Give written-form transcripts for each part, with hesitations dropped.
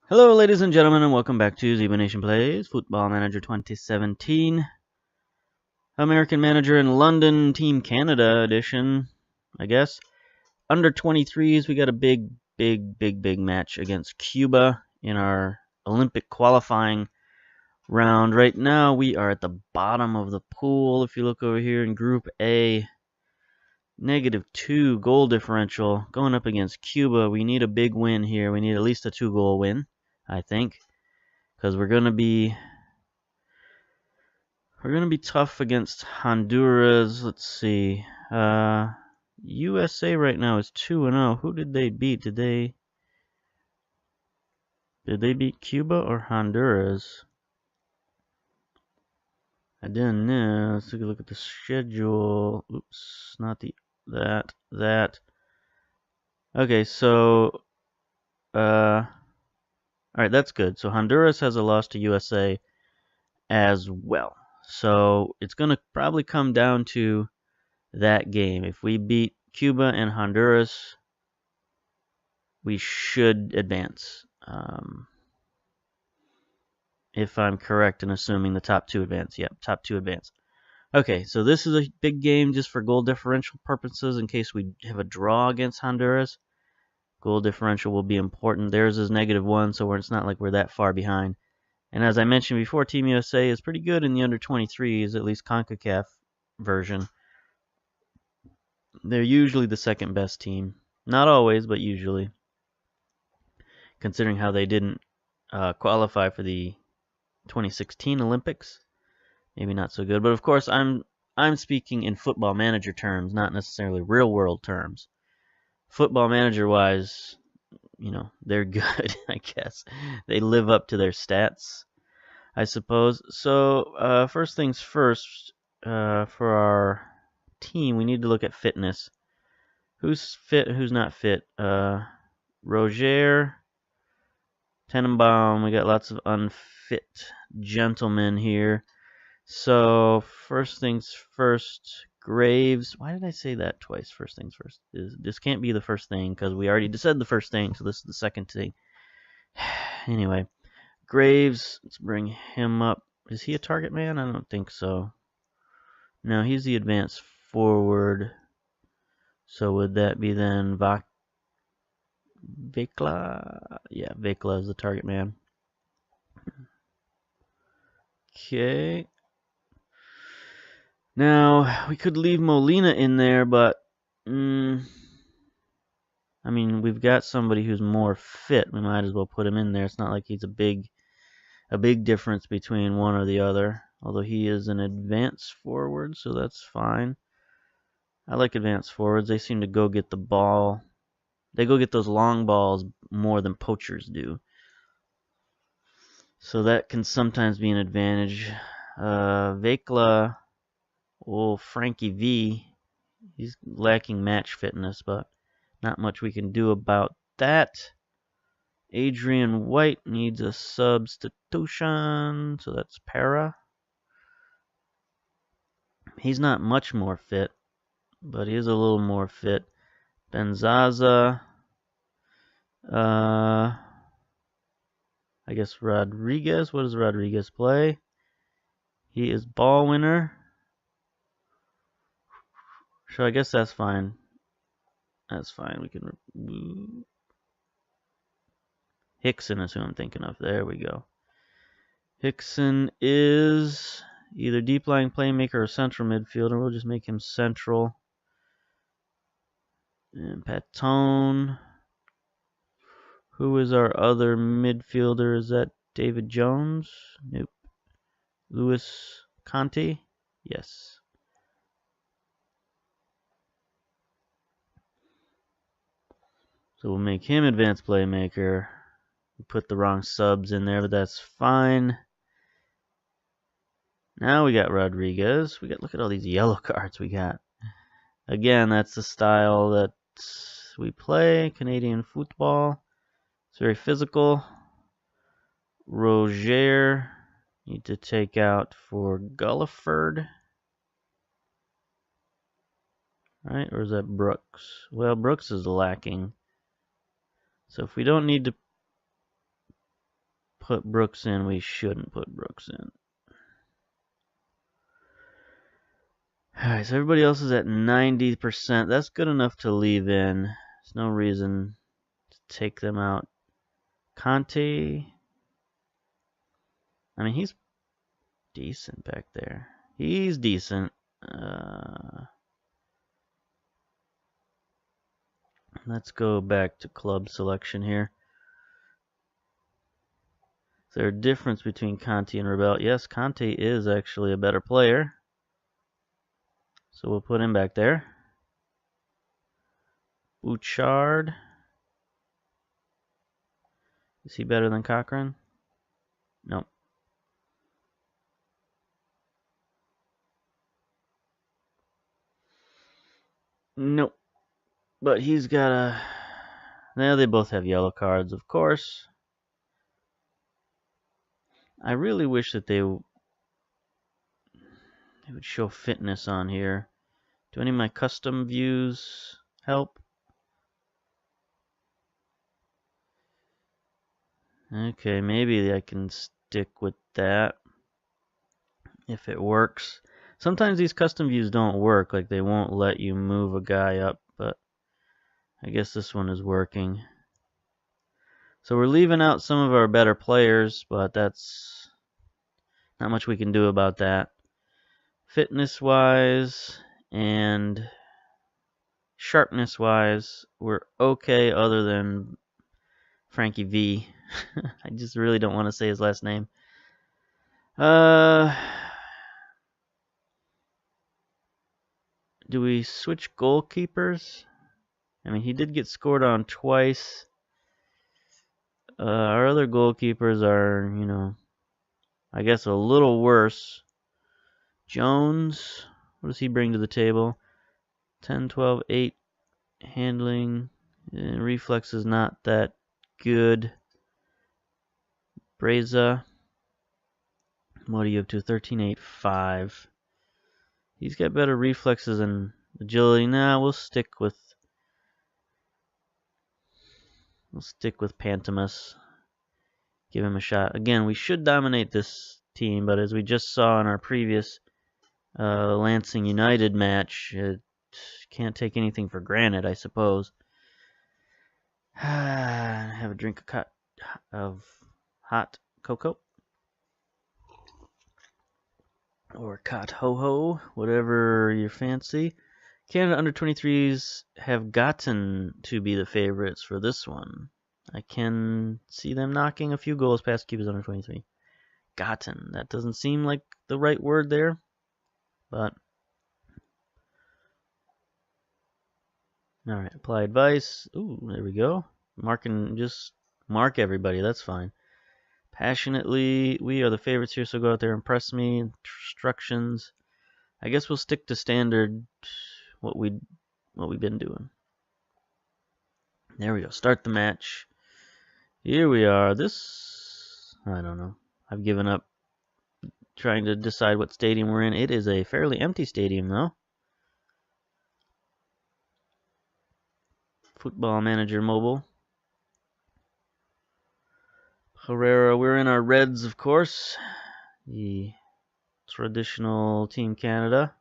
Hello, ladies and gentlemen, and welcome back to Zebra Nation Plays Football Manager 2017. American Manager in London, Team Canada edition, I guess. Under 23s, we got a big match against Cuba in our Olympic qualifying round. Right now, we are at the bottom of the pool. If you look over here in Group A, -2 goal differential going up against Cuba. We need a big win here. We need at least a 2-goal win, I think. Because we're gonna be tough against Honduras. Let's see. USA right now is 2-0. Who did they beat? Did they beat Cuba or Honduras? I didn't know. Let's take a look at the schedule. Oops, not that. Okay, so alright, that's good. So Honduras has a loss to USA as well. So it's going to probably come down to that game. If we beat Cuba and Honduras, we should advance. If I'm correct in assuming the top two advance. Yep, top two advance. Okay, so this is a big game just for goal differential purposes in case we have a draw against Honduras. Goal differential will be important. Theirs is -1, so it's not like we're that far behind. And as I mentioned before, Team USA is pretty good in the under 23s, at least CONCACAF version. They're usually the second best team. Not always, but usually. Considering how they didn't qualify for the 2016 Olympics. Maybe not so good. But of course, I'm speaking in Football Manager terms, not necessarily real world terms. Football Manager wise, they're good, I guess. They live up to their stats, I suppose. So, first things first, for our team, we need to look at fitness. Who's fit, who's not fit? Roger, Tenenbaum, we got lots of unfit gentlemen here. So, first things first, Graves. Why did I say that twice? First things first. This can't be the first thing because we already said the first thing, so this is the second thing. Anyway, Graves, let's bring him up. Is he a target man? I don't think so. No, he's the advanced forward. So would that be then Vekla? Yeah, Vekla is the target man. Okay. Now, we could leave Molina in there, but I mean, we've got somebody who's more fit. We might as well put him in there. It's not like he's a big difference between one or the other. Although he is an advanced forward, so that's fine. I like advanced forwards. They seem to go get the ball. They go get those long balls more than poachers do. So that can sometimes be an advantage. Vekla, Frankie V, he's lacking match fitness, but not much we can do about that. Adrian White needs a substitution, so that's Para. He's not much more fit, but he is a little more fit. Benzaza, I guess Rodriguez. What does Rodriguez play? He is ball winner. So I guess that's fine. That's fine. We can. Hickson is who I'm thinking of. There we go. Hickson is either deep lying playmaker or central midfielder. We'll just make him central. And Patone. Who is our other midfielder? Is that David Jones? Nope. Luis Conte? Yes. So we'll make him advanced playmaker. We put the wrong subs in there, but that's fine. Now we got Rodriguez. Look at all these yellow cards we got. Again, that's the style that we play, Canadian football. It's very physical. Roger, need to take out for Gulliford. Right, or is that Brooks? Well, Brooks is lacking. So if we don't need to put Brooks in, we shouldn't put Brooks in. Alright, so everybody else is at 90%. That's good enough to leave in. There's no reason to take them out. Conte, I mean, he's decent back there. He's decent. Let's go back to club selection here. Is there a difference between Conte and Rebel? Yes, Conte is actually a better player. So we'll put him back there. Bouchard. Is he better than Cochran? Nope. Nope. But he's got a... Now they both have yellow cards, of course. I really wish that they would show fitness on here. Do any of my custom views help? Okay, maybe I can stick with that if it works. Sometimes these custom views don't work, like they won't let you move a guy up, but I guess this one is working. So we're leaving out some of our better players, but that's not much we can do about that. Fitness-wise and sharpness-wise, we're okay other than Frankie V. I just really don't want to say his last name. Do we switch goalkeepers? I mean, he did get scored on twice. Our other goalkeepers are, you know, I guess a little worse. Jones, what does he bring to the table? 10, 12, 8 handling. Reflex is not that good. Breza, what do you have to? 13, 8, 5. He's got better reflexes and agility. Nah, we'll stick with Pantomas. Give him a shot. Again, we should dominate this team, but as we just saw in our previous Lansing United match, it can't take anything for granted, I suppose. Have a drink of hot cocoa. Or Cot Ho Ho, whatever you fancy. Canada under-23s have gotten to be the favorites for this one. I can see them knocking a few goals past Cuba's under-23. Gotten. That doesn't seem like the right word there, but all right. Apply advice. Ooh, there we go. Just mark everybody. That's fine. Passionately, we are the favorites here, so go out there and impress me. Instructions. I guess we'll stick to standard what we've been doing. There we go. Start the match. Here we are. This, I don't know. I've given up trying to decide what stadium we're in. It is a fairly empty stadium, though. Football Manager Mobile. Herrera, we're in our reds, of course. The traditional Team Canada.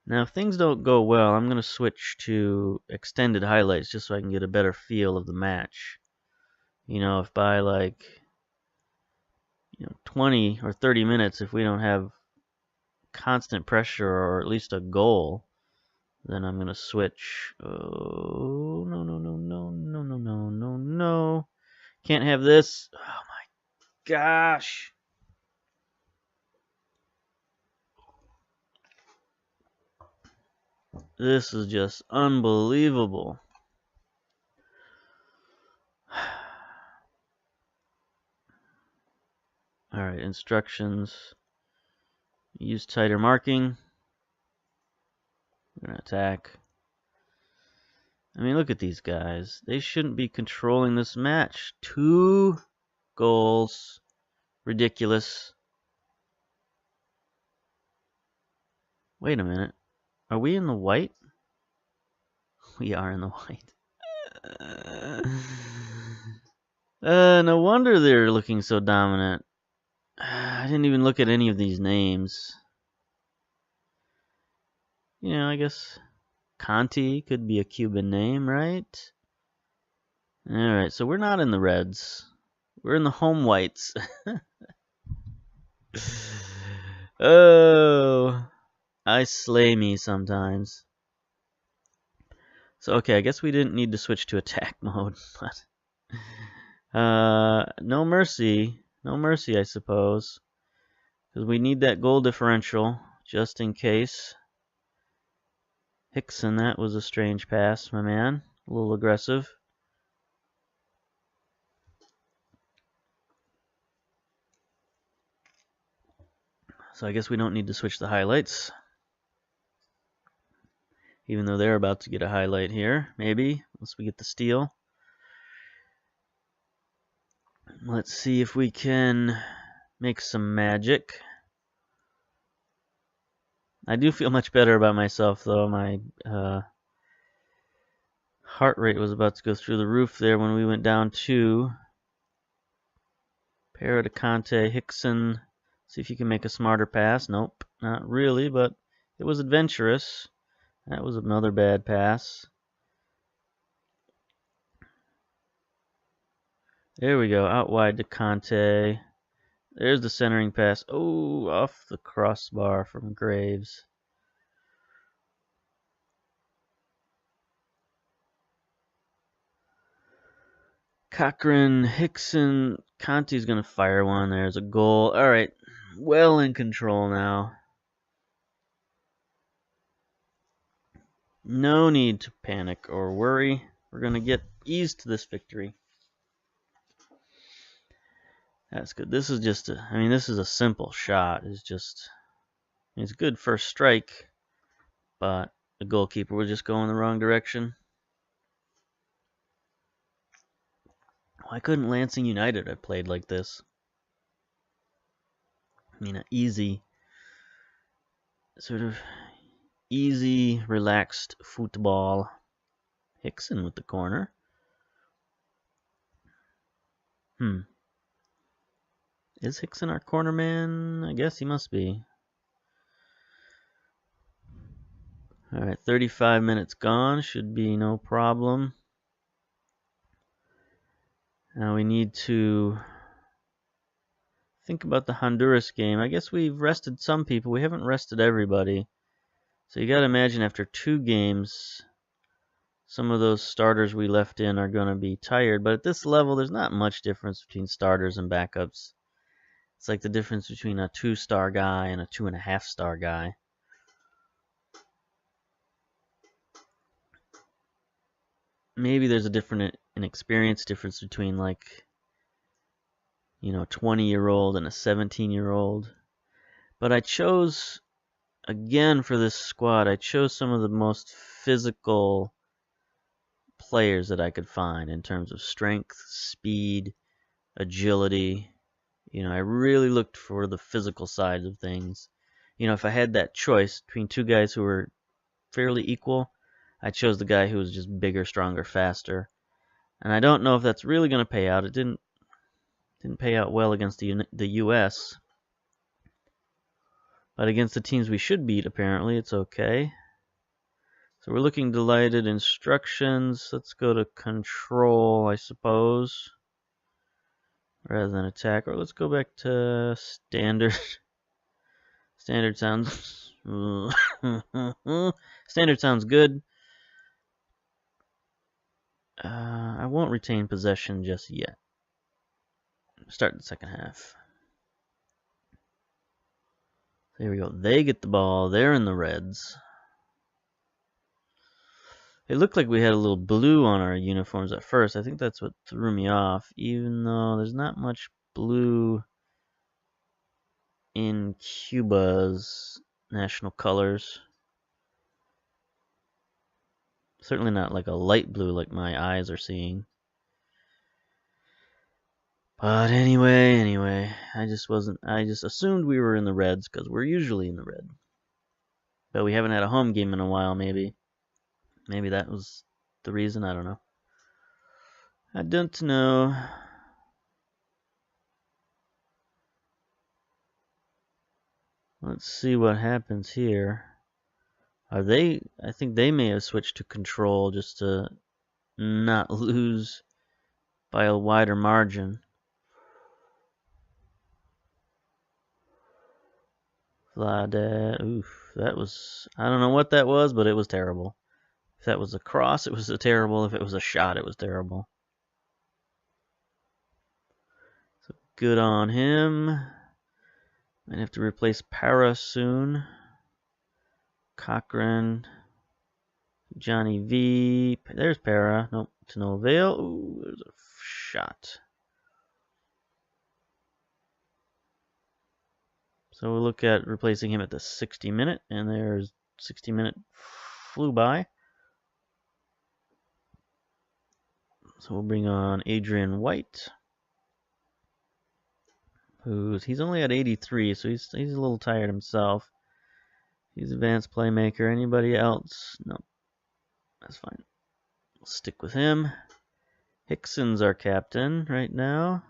Now, if things don't go well, I'm going to switch to extended highlights just so I can get a better feel of the match. You know, if by like 20 or 30 minutes, if we don't have constant pressure or at least a goal, then I'm going to switch. Oh, no, no, no, no, no, no, no, no, no. Can't have this. Oh my gosh. This is just unbelievable. Alright, instructions. Use tighter marking. We're going to attack. I mean, look at these guys. They shouldn't be controlling this match. 2 goals. Ridiculous. Wait a minute. Are we in the white? We are in the white. No wonder they're looking so dominant. I didn't even look at any of these names. You know, I guess Conti could be a Cuban name, right? Alright, so we're not in the reds. We're in the home whites. Oh, I slay me sometimes. So, okay, I guess we didn't need to switch to attack mode, but... no mercy. No mercy, I suppose. Because we need that goal differential, just in case. Hickson, that was a strange pass, my man. A little aggressive. So I guess we don't need to switch the highlights. Even though they're about to get a highlight here, maybe, once we get the steal. Let's see if we can make some magic. I do feel much better about myself, though. My heart rate was about to go through the roof there when we went down 2. Pero to Conte, Hickson. See if you can make a smarter pass. Nope, not really, but it was adventurous. That was another bad pass. There we go, out wide to Conte. There's the centering pass. Oh, off the crossbar from Graves. Cochran, Hickson, Conti's going to fire one. There's a goal. All right, well in control now. No need to panic or worry. We're going to get ease to this victory. That's good. This is just this is a simple shot. It's a good first strike, but the goalkeeper was just going the wrong direction. Why couldn't Lansing United have played like this? Easy, sort of easy, relaxed football. Hickson with the corner. Is Hickson our corner man? I guess he must be. Alright, 35 minutes gone. Should be no problem. Now we need to think about the Honduras game. I guess we've rested some people. We haven't rested everybody. So you gotta imagine after 2 games, some of those starters we left in are going to be tired. But at this level, there's not much difference between starters and backups. It's like the difference between a 2-star guy and a 2.5-star guy. Maybe there's a different experience difference between, like, 20-year-old and a 17-year-old. But I chose, again, for this squad, I chose some of the most physical players that I could find in terms of strength, speed, agility. I really looked for the physical side of things. If I had that choice between 2 guys who were fairly equal, I chose the guy who was just bigger, stronger, faster. And I don't know if that's really going to pay out. It didn't pay out well against the U.S. But against the teams we should beat, apparently, it's okay. So we're looking delighted. Instructions. Let's go to control, I suppose, rather than attack. Or let's go back to standard. Standard sounds... Standard sounds good. I won't retain possession just yet. Start the second half. There we go. They get the ball. They're in the reds. It looked like we had a little blue on our uniforms at first. I think that's what threw me off, even though there's not much blue in Cuba's national colors. Certainly not like a light blue like my eyes are seeing. But anyway, I just assumed we were in the reds because we're usually in the red. But we haven't had a home game in a while, maybe. Maybe that was the reason, I don't know. I don't know. Let's see what happens here. Are they? I think they may have switched to control just to not lose by a wider margin. Vlad, oof, that was, I don't know what that was, but it was terrible. If that was a cross, it was terrible. If it was a shot, it was terrible. So good on him. Might have to replace Para soon. Cochran. Johnny V. There's Para. Nope, to no avail. Ooh, there's a shot. So we'll look at replacing him at the 60 minute, and there's 60 minute flew by. So we'll bring on Adrian White, he's only at 83, so he's a little tired himself. He's advanced playmaker. Anybody else? No, that's fine. We'll stick with him. Hickson's our captain right now.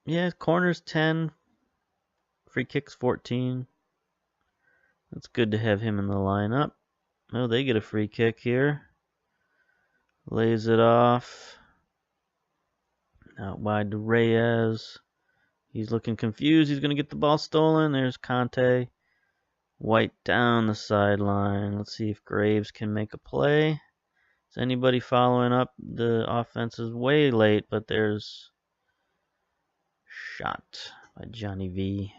Yeah, corners 10, free kicks 14. That's good to have him in the lineup. Oh, they get a free kick here. Lays it off. Out wide to Reyes. He's looking confused. He's going to get the ball stolen. There's Conte. White down the sideline. Let's see if Graves can make a play. Is anybody following up? The offense is way late, but there's shot by Johnny V.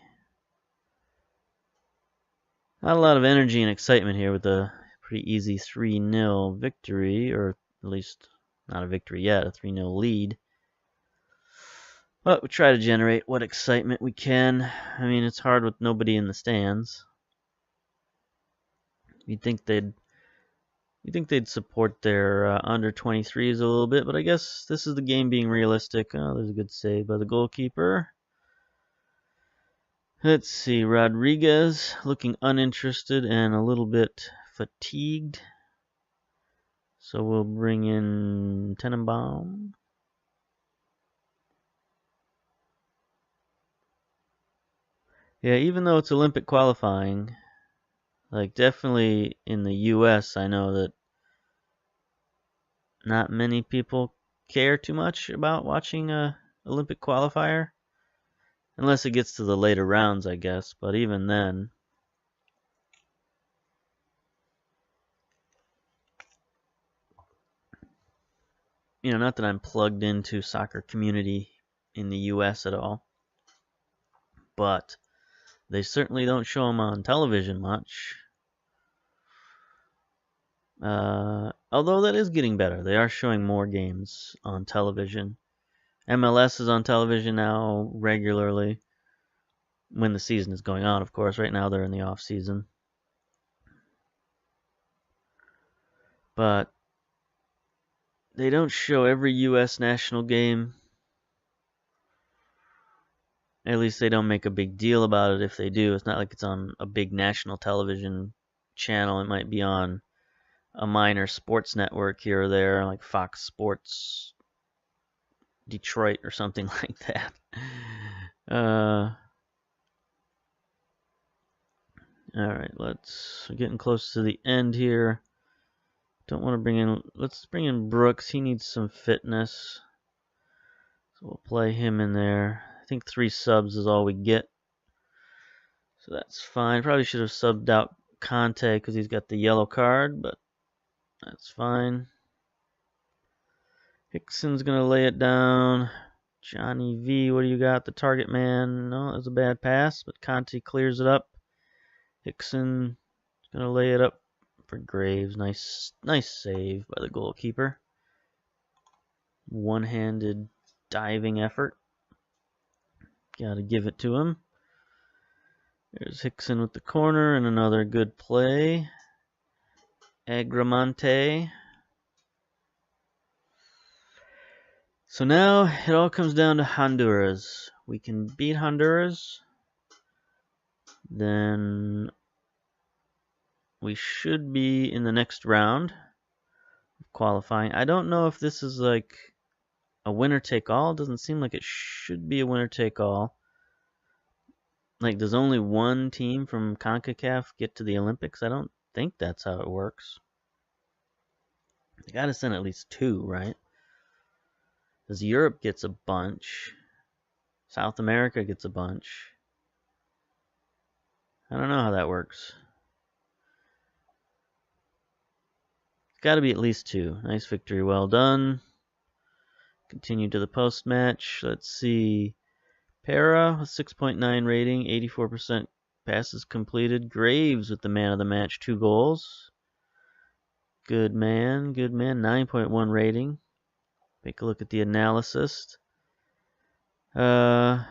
Not a lot of energy and excitement here with a pretty easy 3-0 victory, or at least not a victory yet, a 3-0 lead. But we try to generate what excitement we can. I mean, it's hard with nobody in the stands. You'd think they'd support their under 23s a little bit, but I guess this is the game being realistic. Oh, there's a good save by the goalkeeper. Let's see, Rodriguez looking uninterested and a little bit fatigued. So we'll bring in Tenenbaum. Yeah, even though it's Olympic qualifying, like definitely in the US, I know that not many people care too much about watching a Olympic qualifier. Unless it gets to the later rounds, I guess. But even then, not that I'm plugged into soccer community in the US at all, but they certainly don't show them on television much. Although that is getting better. They are showing more games on television. MLS is on television now regularly when the season is going on, of course. Right now they're in the off season. But they don't show every US national game. At least they don't make a big deal about it if they do. It's not like it's on a big national television channel. It might be on a minor sports network here or there, like Fox Sports Detroit or something like that. Alright, we're getting close to the end here. Don't want to bring in, let's bring in Brooks. He needs some fitness. So we'll play him in there. I think 3 subs is all we get. So that's fine. Probably should have subbed out Conte because he's got the yellow card, but that's fine. Hickson's going to lay it down. Johnny V, what do you got? The target man. No, that was a bad pass, but Conte clears it up. Hickson is going to lay it up for Graves. Nice save by the goalkeeper. One-handed diving effort. Got to give it to him. There's Hickson with the corner and another good play. Agramonte. So now it all comes down to Honduras. We can beat Honduras. Then we should be in the next round of qualifying. I don't know if this is like a winner-take-all. It doesn't seem like it should be a winner-take-all. Like, does only one team from CONCACAF get to the Olympics? I don't think that's how it works. They gotta send at least 2, right? Because Europe gets a bunch. South America gets a bunch. I don't know how that works. It's gotta be at least 2. Nice victory, well done. Continue to the post-match. Let's see. Para, 6.9 rating, 84% passes completed. Graves with the man of the match, 2 goals. Good man, 9.1 rating. Take a look at the analysis. Conte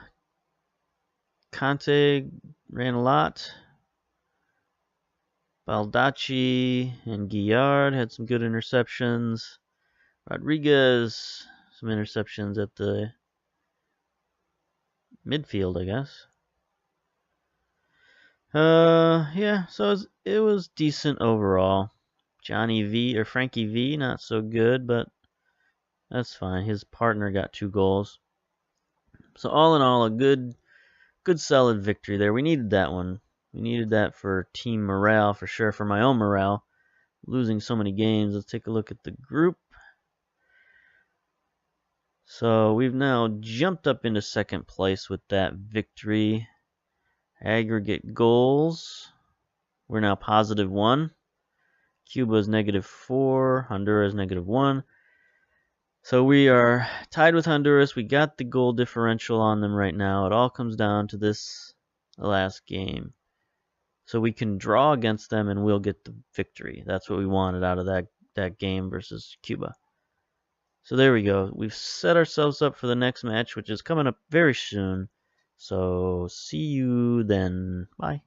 ran a lot. Baldacci and Guillard had some good interceptions. Rodriguez, some interceptions at the midfield, I guess. Yeah, so it was decent overall. Johnny V, or Frankie V, not so good, but that's fine. His partner got 2 goals. So all in all, a good solid victory there. We needed that one. We needed that for team morale, for sure, for my own morale. Losing so many games. Let's take a look at the group. So we've now jumped up into second place with that victory. Aggregate goals. We're now +1. Cuba is -4. Honduras -1. So we are tied with Honduras. We got the goal differential on them right now. It all comes down to this last game. So we can draw against them and we'll get the victory. That's what we wanted out of that game versus Cuba. So there we go. We've set ourselves up for the next match, which is coming up very soon. So see you then. Bye.